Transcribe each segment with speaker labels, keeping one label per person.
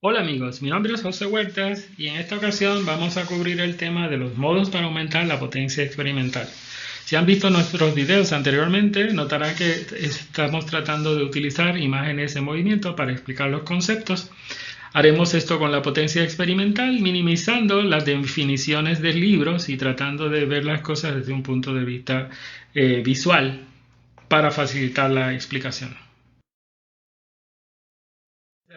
Speaker 1: Hola amigos, mi nombre es José Huertas y en esta ocasión vamos a cubrir el tema de los modos para aumentar la potencia experimental. Si han visto nuestros videos anteriormente, notarán que estamos tratando de utilizar imágenes en movimiento para explicar los conceptos. Haremos esto con la potencia experimental, minimizando las definiciones de libros y tratando de ver las cosas desde un punto de vista visual para facilitar la explicación.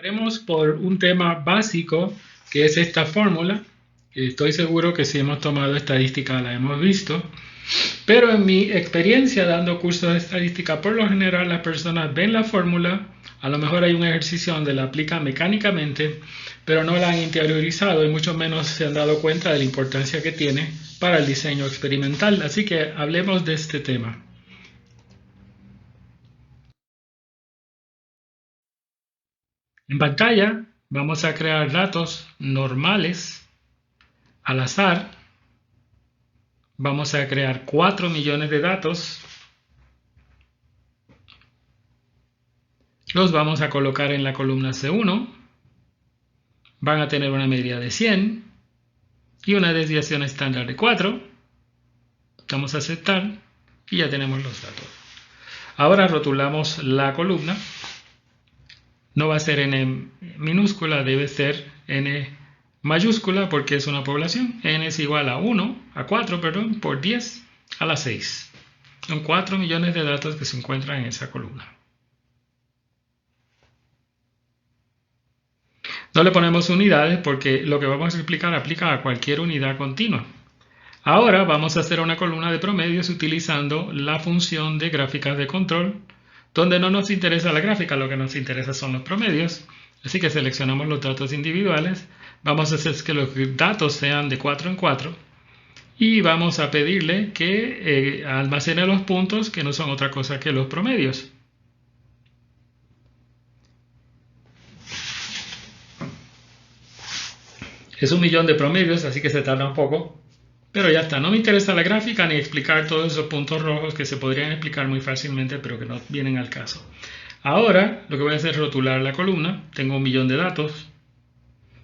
Speaker 1: Empezaremos por un tema básico que es esta fórmula. Estoy seguro que si hemos tomado estadística la hemos visto, pero en mi experiencia dando cursos de estadística, por lo general las personas ven la fórmula, a lo mejor hay un ejercicio donde la aplican mecánicamente, pero no la han interiorizado y mucho menos se han dado cuenta de la importancia que tiene para el diseño experimental. Así que hablemos de este tema. En pantalla vamos a crear datos normales al azar. Vamos a crear 4 millones de datos. Los vamos a colocar en la columna C1. Van a tener una media de 100 y una desviación estándar de 4. Damos a aceptar y ya tenemos los datos. Ahora rotulamos la columna. No va a ser n minúscula, debe ser n mayúscula porque es una población. N es igual a 4 por 10 a la 6. Son 4 millones de datos que se encuentran en esa columna. No le ponemos unidades porque lo que vamos a explicar aplica a cualquier unidad continua. Ahora vamos a hacer una columna de promedios utilizando la función de gráficas de control, donde no nos interesa la gráfica, lo que nos interesa son los promedios. Así que seleccionamos los datos individuales, vamos a hacer que los datos sean de 4 en 4 y vamos a pedirle que almacene los puntos, que no son otra cosa que los promedios. Es 1.000.000 de promedios, así que se tarda un poco, pero ya está. No me interesa la gráfica ni explicar todos esos puntos rojos que se podrían explicar muy fácilmente, pero que no vienen al caso. Ahora lo que voy a hacer es rotular la columna. Tengo 1.000.000 de datos,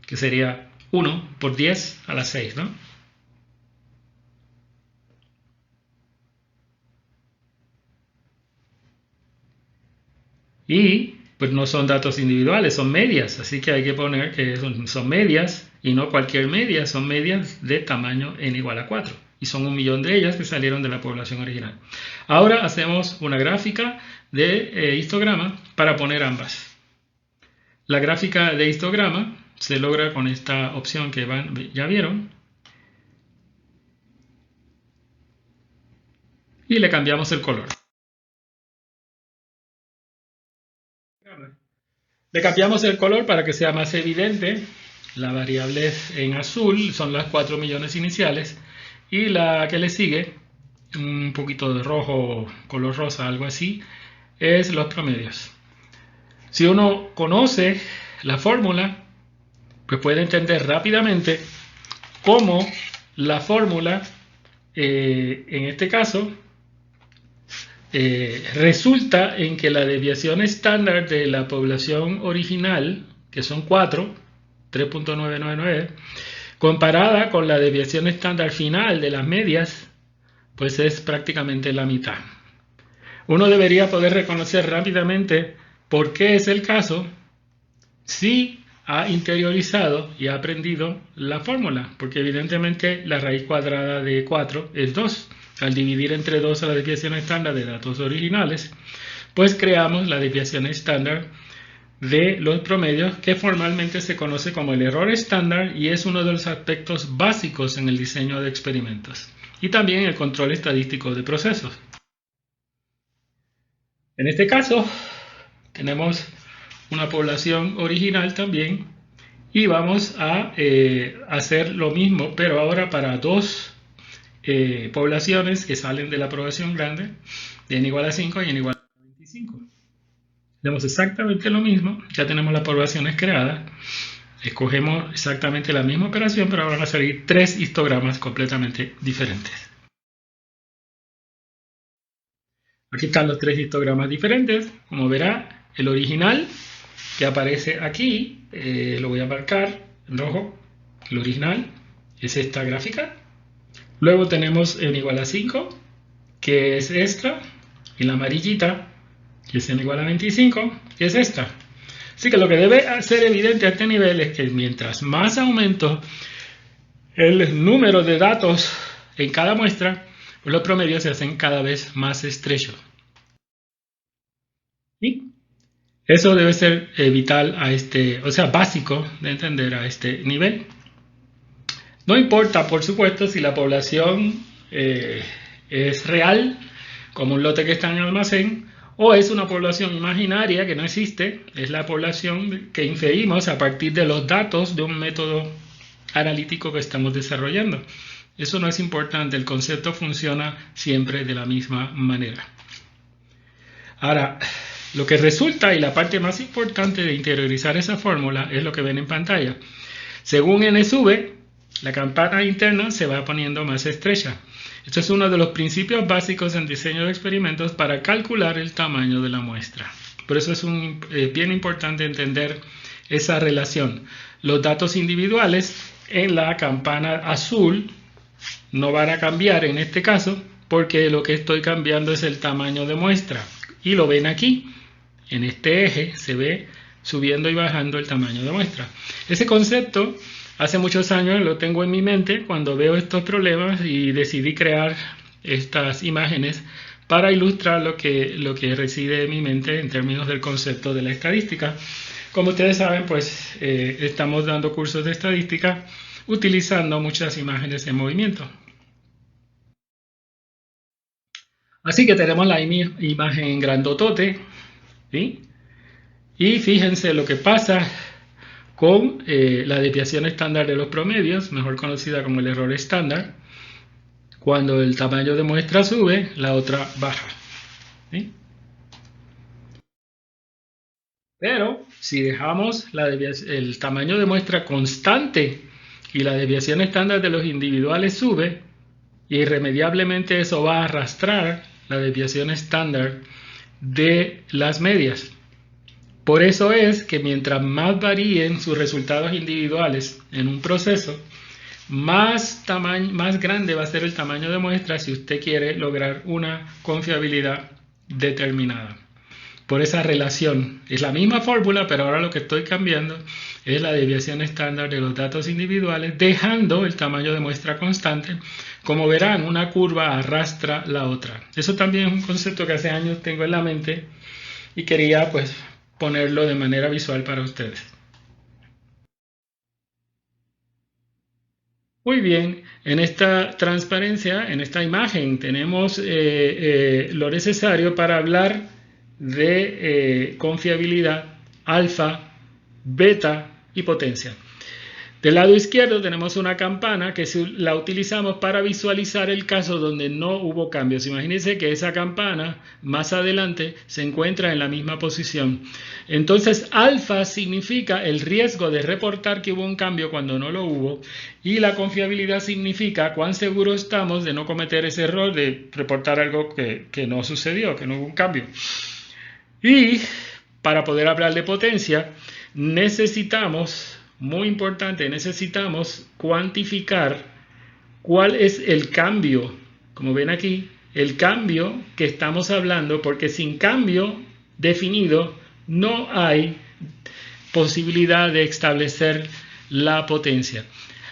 Speaker 1: que sería 1 por 10 a la 6, ¿no? Y pues no son datos individuales, son medias, así que hay que poner que son medias y no cualquier media, son medias de tamaño n igual a 4 y son 1.000.000 de ellas que salieron de la población original. Ahora hacemos una gráfica de histograma para poner ambas. La gráfica de histograma se logra con esta opción que ya vieron y le cambiamos el color. Le cambiamos el color para que sea más evidente. La variable en azul son las 4 millones iniciales y la que le sigue, un poquito de rojo, color rosa, algo así, es los promedios. Si uno conoce la fórmula, pues puede entender rápidamente cómo la fórmula, en este caso, resulta en que la desviación estándar de la población original, que son 4, 3.999, comparada con la desviación estándar final de las medias, pues es prácticamente la mitad. Uno debería poder reconocer rápidamente por qué es el caso si ha interiorizado y ha aprendido la fórmula, porque evidentemente la raíz cuadrada de 4 es 2. Al dividir entre 2 a la desviación estándar de datos originales, pues creamos la desviación estándar de los promedios, que formalmente se conoce como el error estándar y es uno de los aspectos básicos en el diseño de experimentos y también el control estadístico de procesos. En este caso tenemos una población original también y vamos a hacer lo mismo, pero ahora para dos poblaciones que salen de la población grande, de n igual a 5 y n igual a 25. Hacemos exactamente lo mismo, ya tenemos las poblaciones creadas, escogemos exactamente la misma operación, pero ahora van a salir 3 histogramas completamente diferentes. Aquí están los 3 histogramas diferentes, como verá, el original que aparece aquí lo voy a marcar en rojo, el original, es esta gráfica. Luego tenemos n igual a 5, que es esta, y la amarillita, que es n igual a 25, que es esta. Así que lo que debe ser evidente a este nivel es que mientras más aumento el número de datos en cada muestra, pues los promedios se hacen cada vez más estrechos. ¿Sí? Eso debe ser vital a básico de entender a este nivel. No importa, por supuesto, si la población es real, como un lote que está en el almacén, o es una población imaginaria que no existe, es la población que inferimos a partir de los datos de un método analítico que estamos desarrollando. Eso no es importante, el concepto funciona siempre de la misma manera. Ahora, lo que resulta y la parte más importante de interiorizar esa fórmula es lo que ven en pantalla. Según n sube, la campana interna se va poniendo más estrecha. Esto es uno de los principios básicos en diseño de experimentos para calcular el tamaño de la muestra. Por eso es bien importante entender esa relación. Los datos individuales en la campana azul no van a cambiar en este caso porque lo que estoy cambiando es el tamaño de muestra. Y lo ven aquí. En este eje se ve subiendo y bajando el tamaño de muestra. Ese concepto hace muchos años lo tengo en mi mente cuando veo estos problemas y decidí crear estas imágenes para ilustrar lo que reside en mi mente en términos del concepto de la estadística. Como ustedes saben, pues estamos dando cursos de estadística utilizando muchas imágenes en movimiento. Así que tenemos la imagen grandotote, ¿sí? Y fíjense lo que pasa con la desviación estándar de los promedios, mejor conocida como el error estándar. Cuando el tamaño de muestra sube, la otra baja, ¿sí? Pero si dejamos el tamaño de muestra constante y la desviación estándar de los individuales sube, irremediablemente eso va a arrastrar la desviación estándar de las medias. Por eso es que mientras más varíen sus resultados individuales en un proceso, más grande va a ser el tamaño de muestra si usted quiere lograr una confiabilidad determinada. Por esa relación. Es la misma fórmula, pero ahora lo que estoy cambiando es la desviación estándar de los datos individuales, dejando el tamaño de muestra constante. Como verán, una curva arrastra la otra. Eso también es un concepto que hace años tengo en la mente y quería pues ponerlo de manera visual para ustedes. Muy bien, en esta transparencia, en esta imagen, tenemos lo necesario para hablar de confiabilidad, alfa, beta y potencia. Del lado izquierdo tenemos una campana que la utilizamos para visualizar el caso donde no hubo cambios. Imagínense que esa campana más adelante se encuentra en la misma posición. Entonces alfa significa el riesgo de reportar que hubo un cambio cuando no lo hubo, y la confiabilidad significa cuán seguro estamos de no cometer ese error de reportar algo que no sucedió, que no hubo un cambio. Y para poder hablar de potencia necesitamos, muy importante, necesitamos cuantificar cuál es el cambio, como ven aquí, el cambio que estamos hablando, porque sin cambio definido no hay posibilidad de establecer la potencia.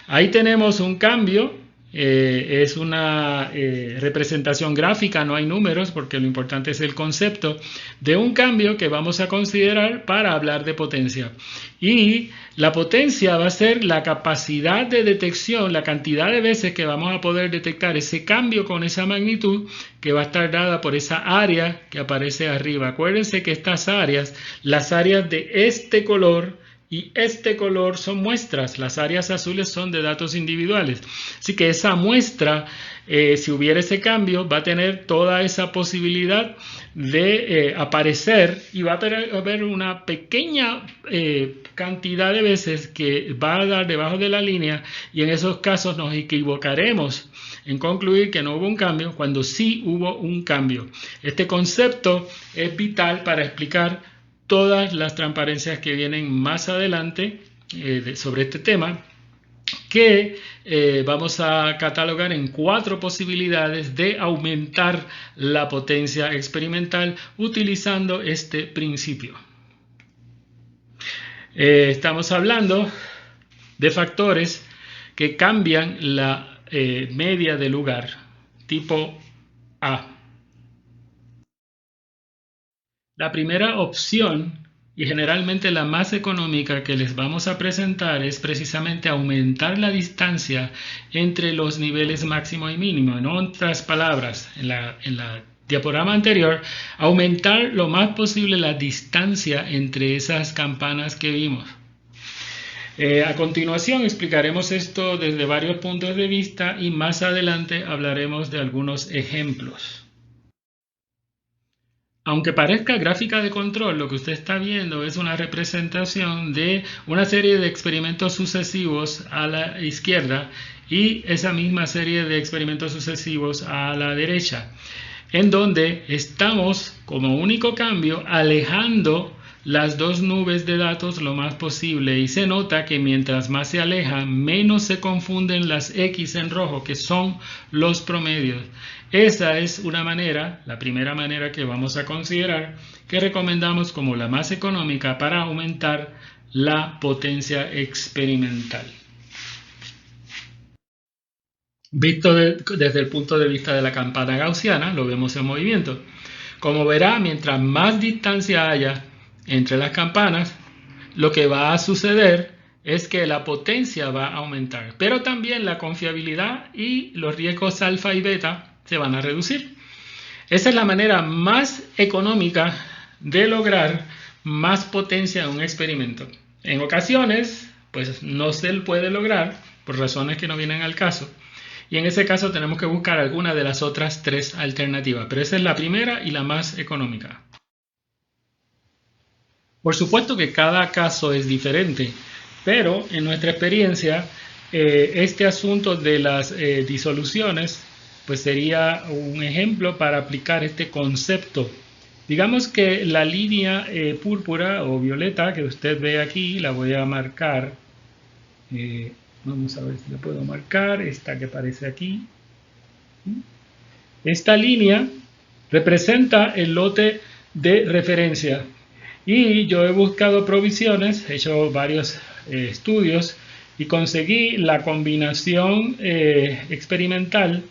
Speaker 1: Ahí tenemos un cambio, es una representación gráfica, no hay números porque lo importante es el concepto de un cambio que vamos a considerar para hablar de potencia. Y la potencia va a ser la capacidad de detección, la cantidad de veces que vamos a poder detectar ese cambio con esa magnitud que va a estar dada por esa área que aparece arriba. Acuérdense que estas áreas, las áreas de este color y este color son muestras, las áreas azules son de datos individuales. Así que esa muestra, si hubiera ese cambio, va a tener toda esa posibilidad de aparecer y va a haber una pequeña cantidad de veces que va a dar debajo de la línea, y en esos casos nos equivocaremos en concluir que no hubo un cambio cuando sí hubo un cambio. Este concepto es vital para explicar todas las transparencias que vienen más adelante sobre este tema, que vamos a catalogar en 4 posibilidades de aumentar la potencia experimental utilizando este principio. Estamos hablando de factores que cambian la media de lugar, tipo A. La primera opción, y generalmente la más económica que les vamos a presentar, es precisamente aumentar la distancia entre los niveles máximo y mínimo. En otras palabras, en la diaporama anterior, aumentar lo más posible la distancia entre esas campanas que vimos. A continuación explicaremos esto desde varios puntos de vista y más adelante hablaremos de algunos ejemplos. Aunque parezca gráfica de control, lo que usted está viendo es una representación de una serie de experimentos sucesivos a la izquierda y esa misma serie de experimentos sucesivos a la derecha, en donde estamos como único cambio alejando las dos nubes de datos lo más posible, y se nota que mientras más se alejan, menos se confunden las X en rojo, que son los promedios. Esa es una manera, la primera manera que vamos a considerar, que recomendamos como la más económica para aumentar la potencia experimental. Visto desde el punto de vista de la campana gaussiana, lo vemos en movimiento. Como verá, mientras más distancia haya entre las campanas, lo que va a suceder es que la potencia va a aumentar, pero también la confiabilidad y los riesgos alfa y beta se van a reducir. Esa es la manera más económica de lograr más potencia en un experimento. En ocasiones, pues no se puede lograr por razones que no vienen al caso. Y en ese caso tenemos que buscar alguna de las otras 3 alternativas, pero esa es la primera y la más económica. Por supuesto que cada caso es diferente, pero en nuestra experiencia este asunto de las disoluciones pues sería un ejemplo para aplicar este concepto. Digamos que la línea púrpura o violeta que usted ve aquí, la voy a marcar. Vamos a ver si la puedo marcar, esta que aparece aquí. Esta línea representa el lote de referencia. Y yo he buscado provisiones, he hecho varios estudios y conseguí la combinación experimental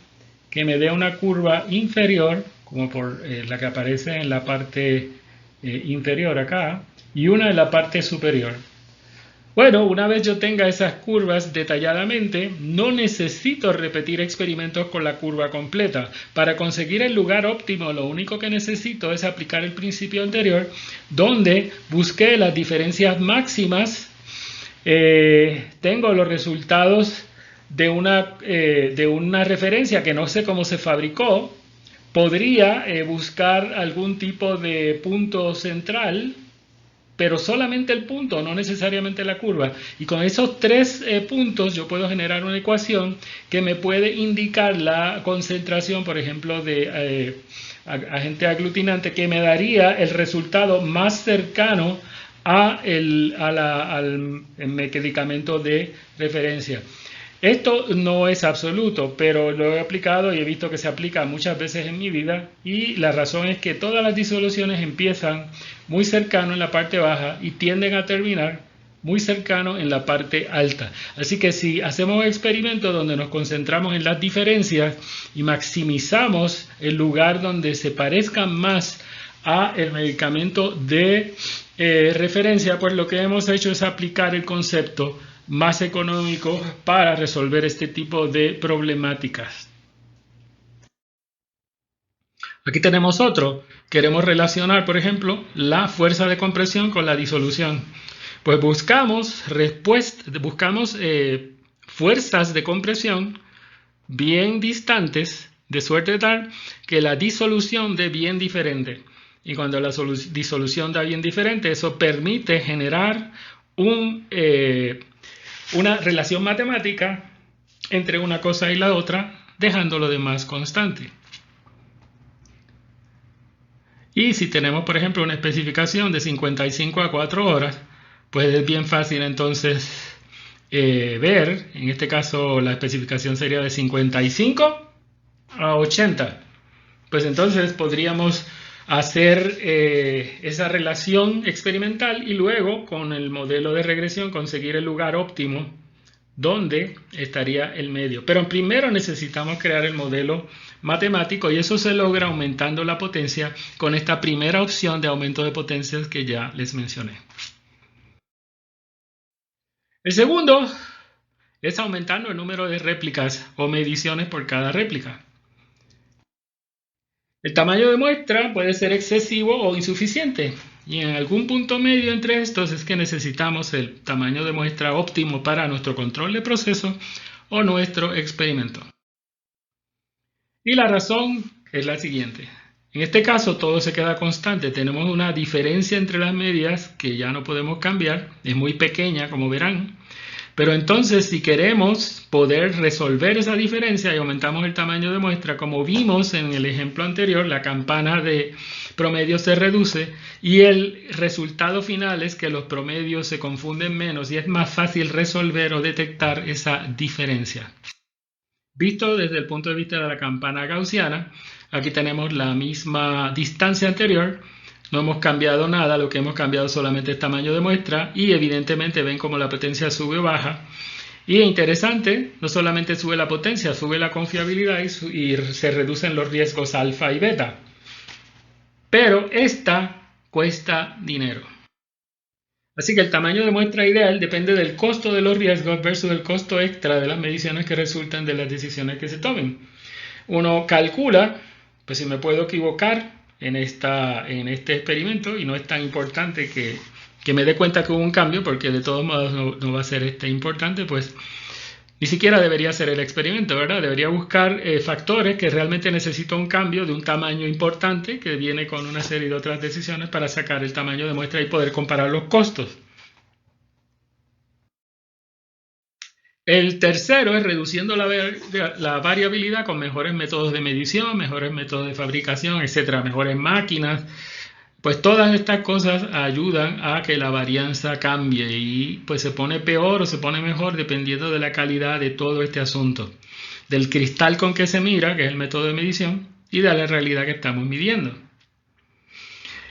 Speaker 1: que me dé una curva inferior, como por la que aparece en la parte inferior acá, y una en la parte superior. Bueno, una vez yo tenga esas curvas detalladamente, no necesito repetir experimentos con la curva completa. Para conseguir el lugar óptimo, lo único que necesito es aplicar el principio anterior, donde busqué las diferencias máximas. Tengo los resultados de una referencia que no sé cómo se fabricó. Podría buscar algún tipo de punto central, pero solamente el punto, no necesariamente la curva. Y con esos 3 puntos yo puedo generar una ecuación que me puede indicar la concentración, por ejemplo, de agente aglutinante, que me daría el resultado más cercano al medicamento de referencia. Esto no es absoluto, pero lo he aplicado y he visto que se aplica muchas veces en mi vida, y la razón es que todas las disoluciones empiezan muy cercano en la parte baja y tienden a terminar muy cercano en la parte alta. Así que si hacemos un experimento donde nos concentramos en las diferencias y maximizamos el lugar donde se parezcan más a el medicamento de referencia, pues lo que hemos hecho es aplicar el concepto más económico para resolver este tipo de problemáticas. Aquí tenemos otro. Queremos relacionar, por ejemplo, la fuerza de compresión con la disolución. Pues buscamos fuerzas de compresión bien distantes, de suerte tal que la disolución dé bien diferente. Y cuando la disolución da bien diferente, eso permite generar una relación matemática entre una cosa y la otra, dejando lo demás constante. Y si tenemos, por ejemplo, una especificación de 55 a 4 horas, pues es bien fácil entonces ver, en este caso la especificación sería de 55 a 80. Pues entonces podríamos hacer esa relación experimental y luego con el modelo de regresión conseguir el lugar óptimo donde estaría el medio. Pero primero necesitamos crear el modelo matemático y eso se logra aumentando la potencia con esta primera opción de aumento de potencias que ya les mencioné. El segundo es aumentando el número de réplicas o mediciones por cada réplica. El tamaño de muestra puede ser excesivo o insuficiente y en algún punto medio entre estos es que necesitamos el tamaño de muestra óptimo para nuestro control de proceso o nuestro experimento. Y la razón es la siguiente. En este caso todo se queda constante, tenemos una diferencia entre las medidas que ya no podemos cambiar, es muy pequeña como verán. Pero entonces si queremos poder resolver esa diferencia y aumentamos el tamaño de muestra, como vimos en el ejemplo anterior, la campana de promedio se reduce y el resultado final es que los promedios se confunden menos y es más fácil resolver o detectar esa diferencia. Visto desde el punto de vista de la campana gaussiana, aquí tenemos la misma distancia anterior. No hemos cambiado nada, lo que hemos cambiado solamente el tamaño de muestra y evidentemente ven como la potencia sube o baja. Y es interesante, no solamente sube la potencia, sube la confiabilidad y se reducen los riesgos alfa y beta. Pero esta cuesta dinero. Así que el tamaño de muestra ideal depende del costo de los riesgos versus el costo extra de las mediciones que resultan de las decisiones que se tomen. Uno calcula, pues si me puedo equivocar en este experimento y no es tan importante que me dé cuenta que hubo un cambio porque de todos modos no va a ser importante, pues ni siquiera debería hacer el experimento, ¿verdad? Debería buscar factores que realmente necesitan un cambio de un tamaño importante que viene con una serie de otras decisiones para sacar el tamaño de muestra y poder comparar los costos. El tercero es reduciendo la variabilidad con mejores métodos de medición, mejores métodos de fabricación, etcétera, mejores máquinas. Pues todas estas cosas ayudan a que la varianza cambie y pues se pone peor o se pone mejor dependiendo de la calidad de todo este asunto. Del cristal con que se mira, que es el método de medición, y de la realidad que estamos midiendo.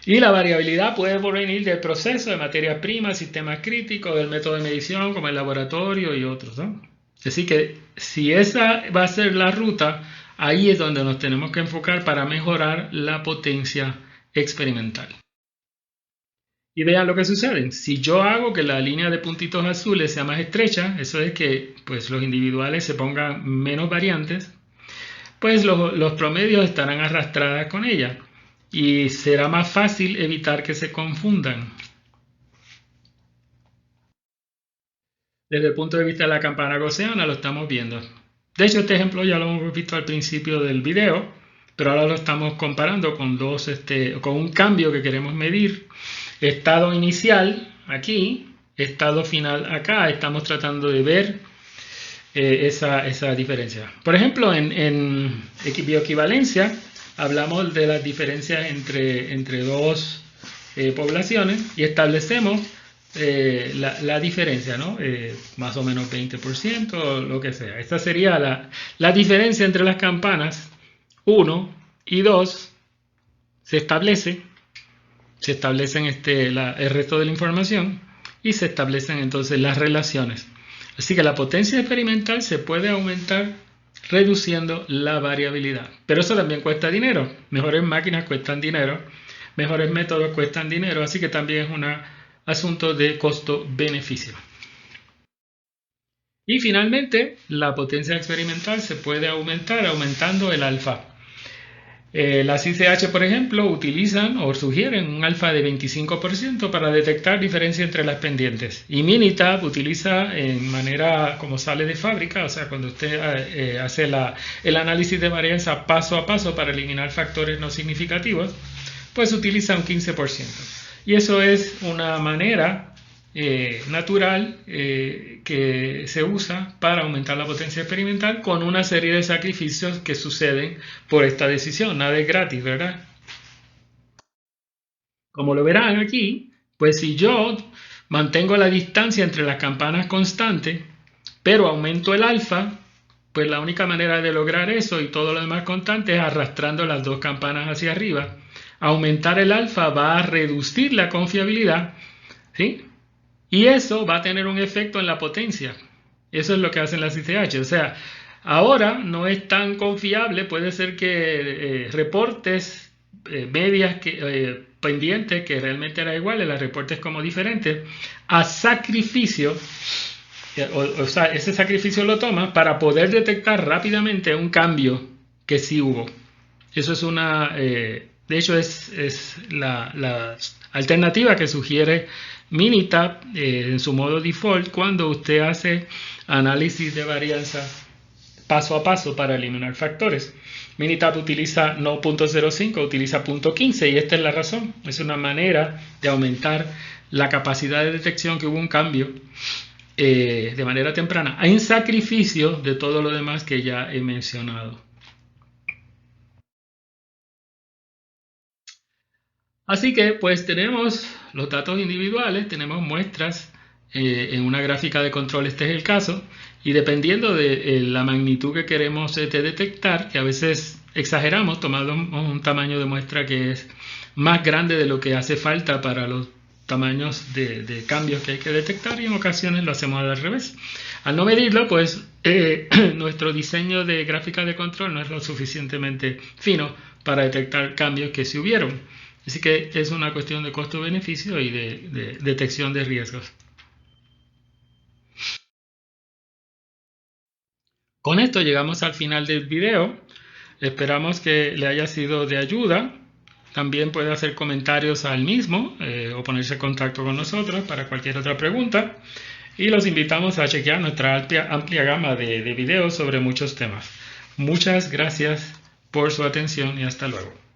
Speaker 1: Y la variabilidad puede provenir del proceso de materia prima, sistemas críticos, del método de medición como el laboratorio y otros, ¿no? Así que si esa va a ser la ruta, ahí es donde nos tenemos que enfocar para mejorar la potencia experimental. Y vean lo que sucede. Si yo hago que la línea de puntitos azules sea más estrecha, eso es que pues, los individuales se pongan menos variantes, pues los promedios estarán arrastradas con ella. Y será más fácil evitar que se confundan. Desde el punto de vista de la campana gaussiana lo estamos viendo. De hecho, este ejemplo ya lo hemos visto al principio del video, pero ahora lo estamos comparando con con un cambio que queremos medir. Estado inicial aquí, estado final acá. Estamos tratando de ver esa diferencia. Por ejemplo, en bioequivalencia hablamos de las diferencias entre dos poblaciones y establecemos la diferencia, ¿no? Más o menos 20% o lo que sea. Esta sería la diferencia entre las campanas 1 y 2. Se establecen el resto de la información y se establecen entonces las relaciones. Así que la potencia experimental se puede aumentar reduciendo la variabilidad. Pero eso también cuesta dinero. Mejores máquinas cuestan dinero, mejores métodos cuestan dinero, así que también es un asunto de costo-beneficio. Y finalmente, la potencia experimental se puede aumentar aumentando el alfa. Las ICH, por ejemplo, utilizan o sugieren un alfa de 25% para detectar diferencia entre las pendientes. Y Minitab utiliza en manera como sale de fábrica, o sea, cuando usted hace el análisis de varianza paso a paso para eliminar factores no significativos, pues utiliza un 15%. Y eso es una manera natural que se usa para aumentar la potencia experimental con una serie de sacrificios que suceden por esta decisión. Nada es gratis, ¿verdad? Como lo verán aquí, pues si yo mantengo la distancia entre las campanas constante, pero aumento el alfa, pues la única manera de lograr eso y todo lo demás constante es arrastrando las dos campanas hacia arriba. Aumentar el alfa va a reducir la confiabilidad, ¿sí? Y eso va a tener un efecto en la potencia. Eso es lo que hacen las ICH. O sea, ahora no es tan confiable, puede ser que reportes medias pendientes que realmente eran iguales, las reportes como diferentes, a sacrificio, o sea, ese sacrificio lo toma para poder detectar rápidamente un cambio que sí hubo. Eso es de hecho es la alternativa que sugiere Minitab en su modo default cuando usted hace análisis de varianza paso a paso para eliminar factores. Minitab utiliza no .05, utiliza .15 y esta es la razón. Es una manera de aumentar la capacidad de detección que hubo un cambio de manera temprana, en sacrificio de todo lo demás que ya he mencionado. Así que pues tenemos los datos individuales, tenemos muestras en una gráfica de control, este es el caso, y dependiendo de la magnitud que queremos detectar, que a veces exageramos tomando un tamaño de muestra que es más grande de lo que hace falta para los tamaños de cambios que hay que detectar, y en ocasiones lo hacemos al revés. Al no medirlo, pues nuestro diseño de gráfica de control no es lo suficientemente fino para detectar cambios que sí hubieron. Así que es una cuestión de costo-beneficio y de detección de riesgos. Con esto llegamos al final del video. Esperamos que le haya sido de ayuda. También puede hacer comentarios al mismo o ponerse en contacto con nosotros para cualquier otra pregunta. Y los invitamos a chequear nuestra amplia gama de videos sobre muchos temas. Muchas gracias por su atención y hasta luego.